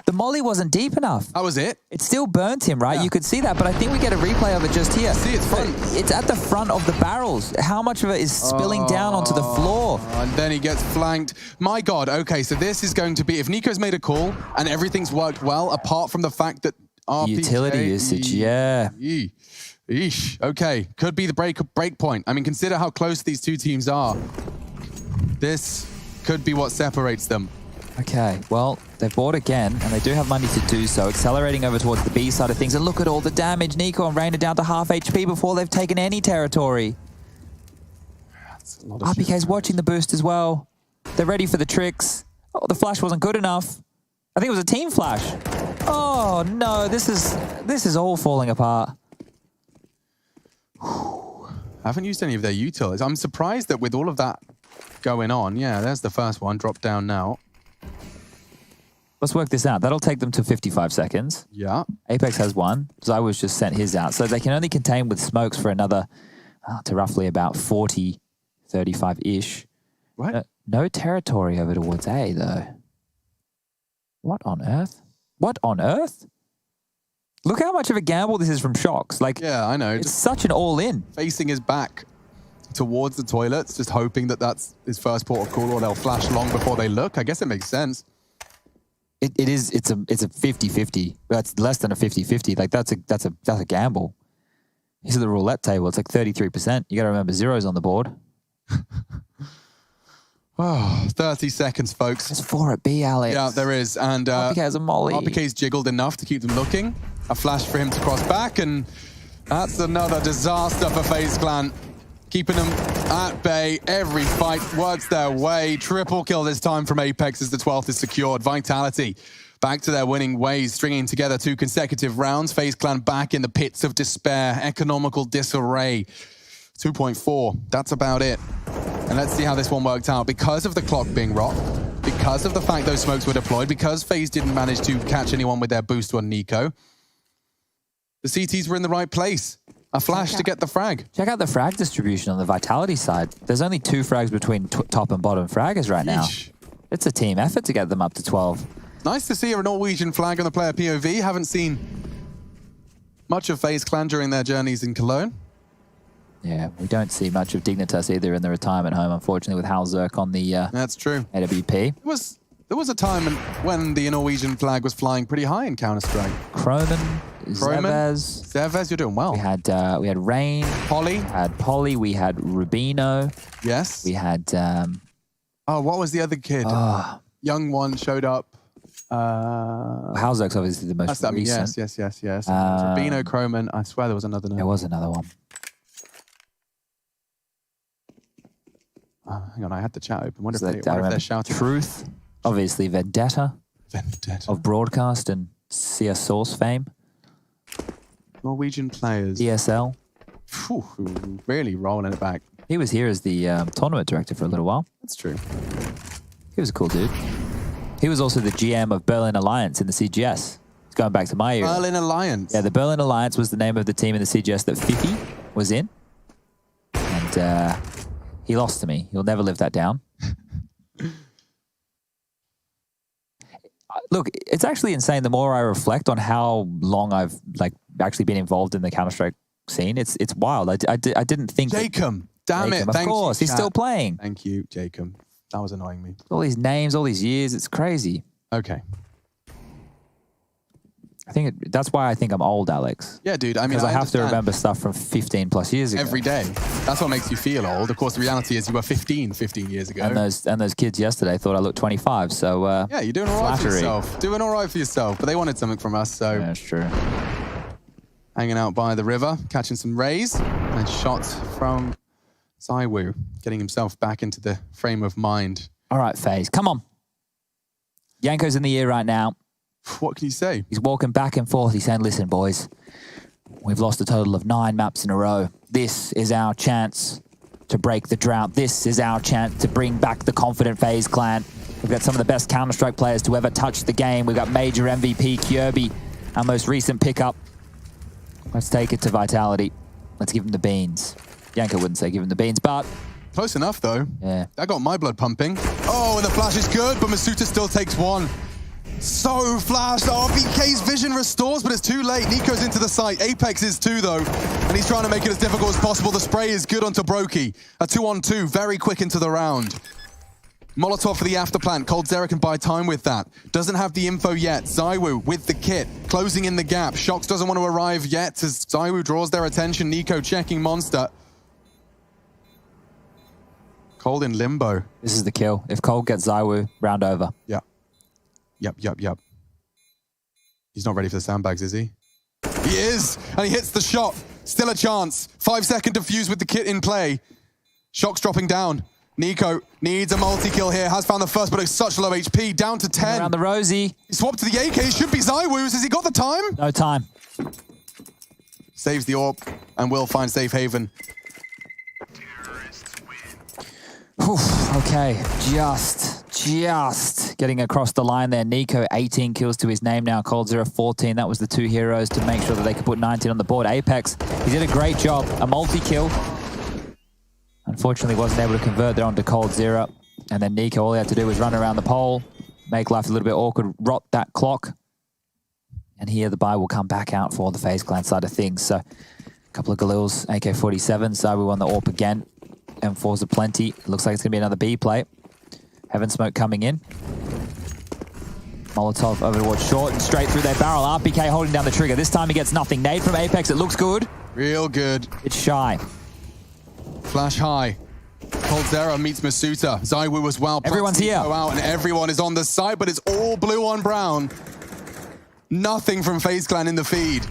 The molly wasn't deep enough. That was it. It still burnt him, right? Yeah. You could see that, but I think we get a replay of it just here. See, it's front. It's at the front of the barrels. How much of it is spilling down onto the floor? And then he gets flanked. My God, okay, so this is going to be, if Nico's made a call and everything's worked well, apart from the fact that RPK... Utility usage, yeah. Eesh. Okay, could be the break point. I mean, consider how close these two teams are. This could be what separates them. Okay, well, they've bought again, and they do have money to do so, accelerating over towards the B side of things. And look at all the damage. Nico and Rain are down to half HP before they've taken any territory. That's a lot of RPK's watching the boost as well. They're ready for the tricks. Oh, the flash wasn't good enough. I think it was a team flash. Oh, no, this is all falling apart. I haven't used any of their utils. I'm surprised that with all of that going on, yeah, there's the first one, drop down now. Let's work this out. That'll take them to 55 seconds. Yeah. Apex has one. Zywa's just sent his out. So they can only contain with smokes for another, to roughly about 40, 35-ish. What? No territory over towards A, though. What on earth? What on earth? Look how much of a gamble this is from Shocks. Like, yeah, I know. It's just such an all-in. facing his back towards the toilets, just hoping that that's his first port of call, or they'll flash long before they look. I guess it makes sense. It's a 50-50. That's less than a 50-50. Like that's a gamble. He's at the roulette table. It's like 33%. You got to remember zeros on the board. Oh, 30 seconds, folks. There's 4 at B, Alex. Yeah, there is. And RPK has a molly. RPK's jiggled enough to keep them looking. A flash for him to cross back, and that's another disaster for FaZe Clan. Keeping them at bay. Every fight works their way. Triple kill this time from Apex as the 12th is secured. Vitality back to their winning ways, stringing together 2 consecutive rounds. FaZe Clan back in the pits of despair. Economical disarray. 2.4. That's about it. And let's see how this one worked out. Because of the clock being rocked, because of the fact those smokes were deployed, because FaZe didn't manage to catch anyone with their boost on Nico, the CTs were in the right place. A flash to get the frag. Check out the frag distribution on the Vitality side. There's only 2 frags between top and bottom fraggers right now. Yeesh. It's a team effort to get them up to 12. Nice to see a Norwegian flag on the player POV. Haven't seen much of FaZe Clan during their journeys in Cologne. Yeah, we don't see much of Dignitas either in the retirement home, unfortunately, with Hal Zerk on the That's true. AWP. There was a time when the Norwegian flag was flying pretty high in Counter-Strike. Croman, Zevez, you're doing well. We had Rain. Polly. We had Polly. We had Rubino. Yes. We had... oh, what was the other kid? Young one showed up. Hal Zerk's obviously the most recent. Yes. Rubino, Croman. I swear there was another name. There was another one. Hang on, I had the chat open. Wonder if they're shouting. Truth, obviously Vendetta. Of broadcast and CS Source fame. Norwegian players. ESL. Whew, really rolling it back. He was here as the tournament director for a little while. That's true. He was a cool dude. He was also the GM of Berlin Alliance in the CGS. It's going back to my era. Berlin Alliance? Yeah, the Berlin Alliance was the name of the team in the CGS that Fifi was in. And he lost to me. He'll never live that down. Look, it's actually insane. The more I reflect on how long I've actually been involved in the Counter-Strike scene, it's wild. I didn't think... Jacob, damn it. Of course, he's still playing. Thank you, Jacob. That was annoying me. All these names, all these years, it's crazy. Okay. That's why I think I'm old, Alex. Yeah, dude. I mean, because I have to remember stuff from 15 plus years ago. Every day. That's what makes you feel old. Of course, the reality is you were 15 years ago. And those kids yesterday thought I looked 25. So yeah, you're doing all right for yourself. Doing all right for yourself. But they wanted something from us, so yeah, that's true. Hanging out by the river, catching some rays, and shots from Zywoo, getting himself back into the frame of mind. All right, Faze, come on. Yanko's in the ear right now. What can you say? He's walking back and forth. He's saying, listen, boys, we've lost a total of 9 maps in a row. This is our chance to break the drought. This is our chance to bring back the confident Faze clan. We've got some of the best Counter-Strike players to ever touch the game. We've got major MVP Kirby, our most recent pickup. Let's take it to Vitality. Let's give him the beans. Yanko wouldn't say give him the beans, but... Close enough, though. Yeah. That got my blood pumping. Oh, and the flash is good, but Masuta still takes one. So flashed. RPK's vision restores, but it's too late. Nico's into the site. Apex is too, though, and he's trying to make it as difficult as possible. The spray is good onto Brokey. A 2-on-2, very quick into the round. Molotov for the afterplant. coldzera can buy time with that. Doesn't have the info yet. Zywoo with the kit, closing in the gap. Shox doesn't want to arrive yet as Zywoo draws their attention. Nico checking Monster. Cold in limbo. This is the kill. If Cold gets Zywoo, round over. Yeah. Yep. He's not ready for the sandbags, is he? He is, and he hits the shot. Still a chance. 5-second defuse with the kit in play. Shox dropping down. Nico needs a multi-kill here. Has found the first, but it's such low HP. Down to 10. Around the Rosie. He swapped to the AK. Should be Zywoo's. Has he got the time? No time. Saves the AWP and will find safe haven. Whew, okay, just getting across the line there. Nico, 18 kills to his name now. coldzera, 14. That was the 2 heroes to make sure that they could put 19 on the board. Apex, he did a great job. A multi-kill. Unfortunately, wasn't able to convert there onto coldzera. And then Nico, all he had to do was run around the pole, make life a little bit awkward, rot that clock. And here the buy will come back out for the FaZe Clan side of things. So a couple of Galils, AK-47, Zywoo on the AWP again. M4s are plenty. It looks like it's going to be another B play. Heaven Smoke coming in. Molotov over towards short and straight through their barrel. RPK holding down the trigger. This time he gets nothing. Nade from Apex. It looks good. Real good. It's shy. Flash high. coldzera meets Masuta. Zywoo as well. Everyone's here. Out and everyone is on the side, but it's all blue on brown. Nothing from FaZe Clan in the feed.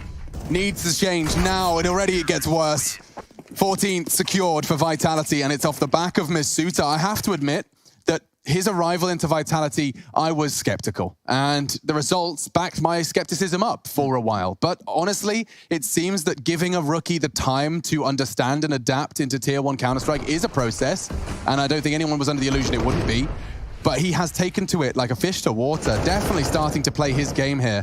Needs to change now, and already it gets worse. 14th secured for Vitality, and it's off the back of Masuta. I have to admit that his arrival into Vitality, I was skeptical. And the results backed my skepticism up for a while. But honestly, it seems that giving a rookie the time to understand and adapt into Tier 1 Counter-Strike is a process. And I don't think anyone was under the illusion it wouldn't be. But he has taken to it like a fish to water, definitely starting to play his game here.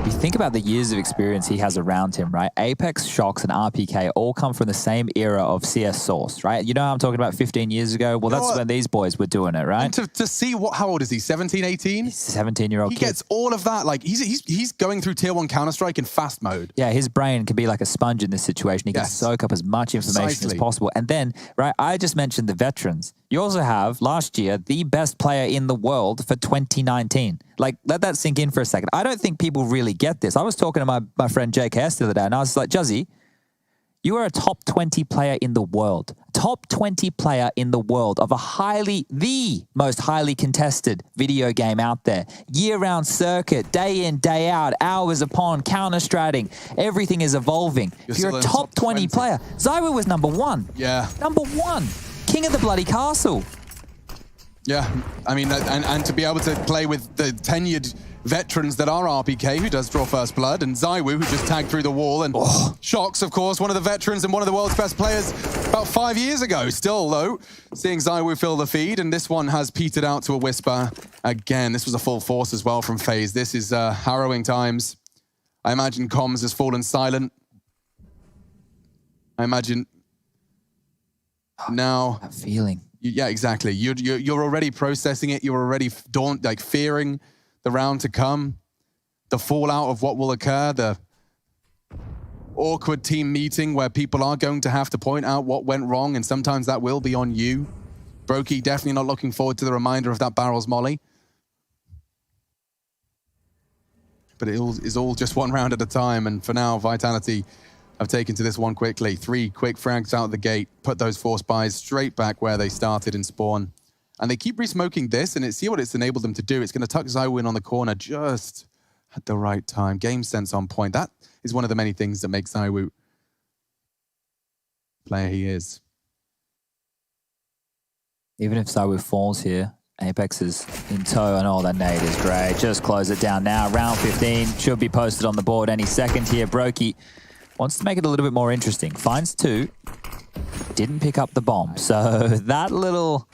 You think about the years of experience he has around him, right? Apex, Shox, and RPK all come from the same era of CS Source, right? You know how I'm talking about 15 years ago? Well, that's when these boys were doing it, right? And to see how old is he? 17, 18? He's a 17-year-old kid. He gets all of that. Like, he's going through Tier 1 Counter-Strike in fast mode. Yeah, his brain can be like a sponge in this situation. He can soak up as much information as possible. And then, right, I just mentioned the veterans. You also have, last year, the best player in the world for 2019. Like, let that sink in for a second. I don't think people really get this. I was talking to my friend JKS the other day, and I was like, Juzzy, you are a top 20 player in the world. Top 20 player in the world of the most highly contested video game out there. Year-round circuit, day in, day out, hours upon, counter-stratting. Everything is evolving. If you're a top 20 player, Zywoo was number 1. Yeah. Number 1. King of the bloody castle. Yeah, I mean, and to be able to play with the tenured veterans that are RPK, who does draw first blood, and Zywoo, who just tagged through the wall, and Shox, of course, one of the veterans and one of the world's best players about 5 years ago. Still, though, seeing Zywoo fill the feed, and this one has petered out to a whisper. Again, this was a full force as well from FaZe. This is harrowing times. I imagine comms has fallen silent. I imagine now... That feeling. Yeah, exactly. You're already processing it. You're already fearing the round to come, the fallout of what will occur, the awkward team meeting where people are going to have to point out what went wrong, and sometimes that will be on you. Brokey definitely not looking forward to the reminder of that barrel's molly. but it is all just one round at a time. And for now, Vitality have taken to this one quickly. 3 quick frags out the gate, put those 4 spies straight back where they started in spawn. And they keep re-smoking this, and see what it's enabled them to do. It's going to tuck ZywOo in on the corner just at the right time. Game sense on point. That is one of the many things that makes ZywOo the player he is. Even if ZywOo falls here, Apex is in tow, and that nade is great. Just close it down now. Round 15 should be posted on the board any second here. Brokey wants to make it a little bit more interesting. Finds 2, didn't pick up the bomb. So that little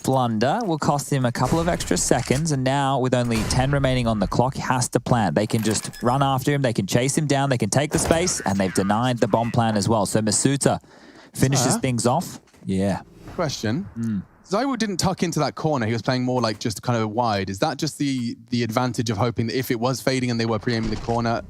blunder will cost him a couple of extra seconds, and now with only 10 remaining on the clock, he has to plant. They can just run after him, they can chase him down, they can take the space, and they've denied the bomb plan as well. So Masuta finishes things off. Yeah. Question. ZywOo didn't tuck into that corner. He was playing more like just kind of wide. Is that just the advantage of hoping that if it was fading and they were pre-aiming the corner?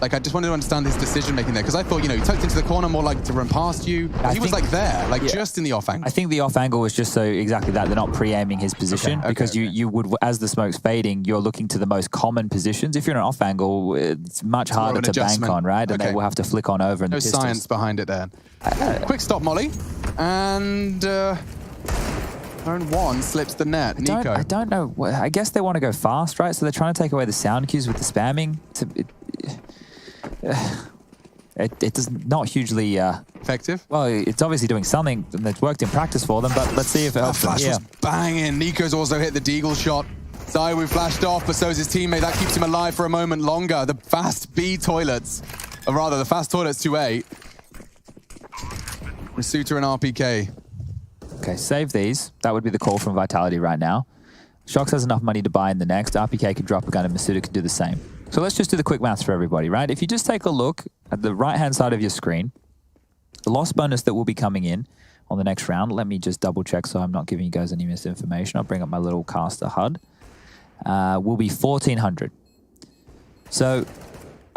Like, I just wanted to understand his decision-making there, because I thought, he tucked into the corner more like to run past you. He was like there, like just in the off angle. I think the off angle was just so exactly that. They're not pre-aiming his position, because you would, as the smoke's fading, you're looking to the most common positions. If you're in an off angle, it's much harder to bank on, right? And they will have to flick on over. No science behind it there. Quick stop, Molly. And Zone 1 slips the net. Nico. I don't know. I guess they want to go fast, right? So they're trying to take away the sound cues with the spamming. It does not hugely effective. Well, it's obviously doing something that's worked in practice for them, but let's see if it helps. Flash was banging. Nico's also hit the deagle shot. ZywOo flashed off, but so is his teammate. That keeps him alive for a moment longer. The fast B toilets, or rather the fast toilets to A. Masuta and RPK. Okay, save these. That would be the call from Vitality right now. Shox has enough money to buy in the next. RPK can drop a gun and Masuta can do the same. So let's just do the quick maths for everybody, right? If you just take a look at the right-hand side of your screen, the loss bonus that will be coming in on the next round, let me just double check so I'm not giving you guys any misinformation. I'll bring up my little caster HUD. Will be 1,400. So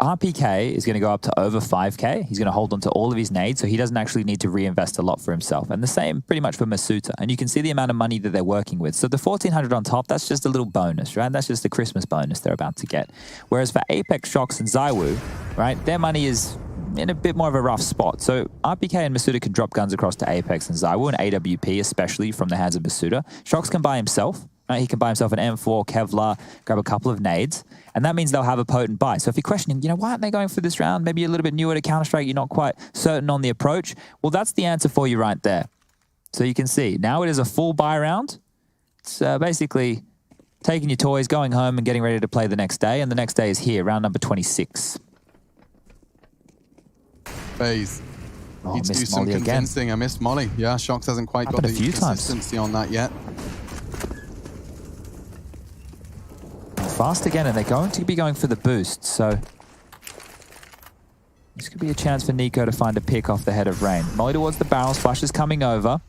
RPK is going to go up to over 5K. He's going to hold on to all of his nades, so he doesn't actually need to reinvest a lot for himself. And the same pretty much for Masuta. And you can see the amount of money that they're working with. So the 1,400 on top, that's just a little bonus, right? That's just the Christmas bonus they're about to get. Whereas for Apex, Shox, and ZywOo, right, their money is in a bit more of a rough spot. So RPK and Masuta can drop guns across to Apex and ZywOo, and AWP especially from the hands of Masuta. Shox can buy himself. Right, he can buy himself an M4, Kevlar, grab a couple of nades, and that means they'll have a potent buy. So if you're questioning, why aren't they going for this round? Maybe a little bit newer to Counter-Strike, you're not quite certain on the approach. Well, that's the answer for you right there. So you can see, now it is a full buy round. It's basically taking your toys, going home, and getting ready to play the next day, and the next day is here, round number 26. Faze. Needs to do some convincing. Again. I missed Molly. Yeah, Shox hasn't quite got the consistency on that yet. Fast again, and they're going to be going for the boost, so this could be a chance for Nico to find a pick off the head of Rain. Molly towards the barrels, Flash is coming over.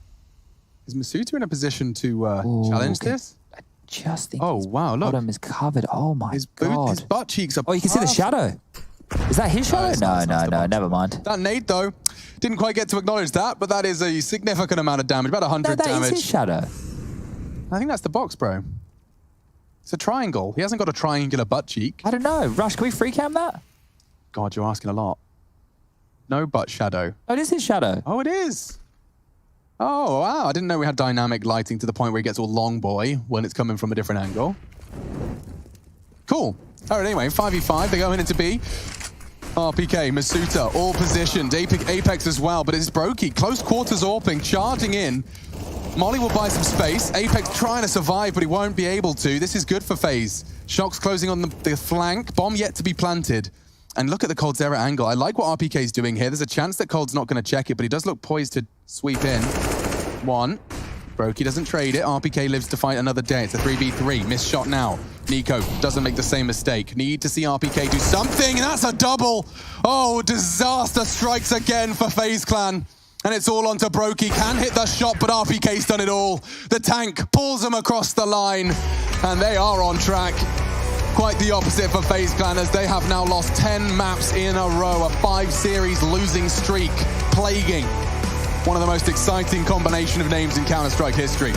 Is Masuta in a position to challenge this? I just think his bottom is covered. Oh my God. His butt cheeks are you can see the shadow. Is that his shadow? No, never mind. That nade, though, didn't quite get to acknowledge that, but that is a significant amount of damage, about 100 damage. That is his shadow. I think that's the box, bro. It's a triangle. He hasn't got a triangular butt cheek. I don't know. Rush, can we free cam that? God, you're asking a lot. No butt shadow. Oh, it is his shadow. Oh, it is. Oh, wow. I didn't know we had dynamic lighting to the point where it gets all long boy when it's coming from a different angle. Cool. All right, anyway, 5v5. They're going into B. RPK, Masuta, all positioned. Apex as well, but it's Brokey. Close quarters AWPing, charging in. Molly will buy some space. Apex trying to survive, but he won't be able to. This is good for Faze. Shox closing on the flank. Bomb yet to be planted. And look at the Cold's error angle. I like what RPK is doing here. There's a chance that Cold's not going to check it, but he does look poised to sweep in. One. Brokey doesn't trade it. RPK lives to fight another day. It's a 3v3. Missed shot now. Nico doesn't make the same mistake. Need to see RPK do something, and that's a double. Oh, disaster strikes again for FaZe Clan. And it's all onto Brokey. Can hit the shot, but RPK's done it all. The tank pulls them across the line, and they are on track. Quite the opposite for FaZe Clan, as they have now lost 10 maps in a row. A 5-series losing streak plaguing one of the most exciting combination of names in Counter-Strike history.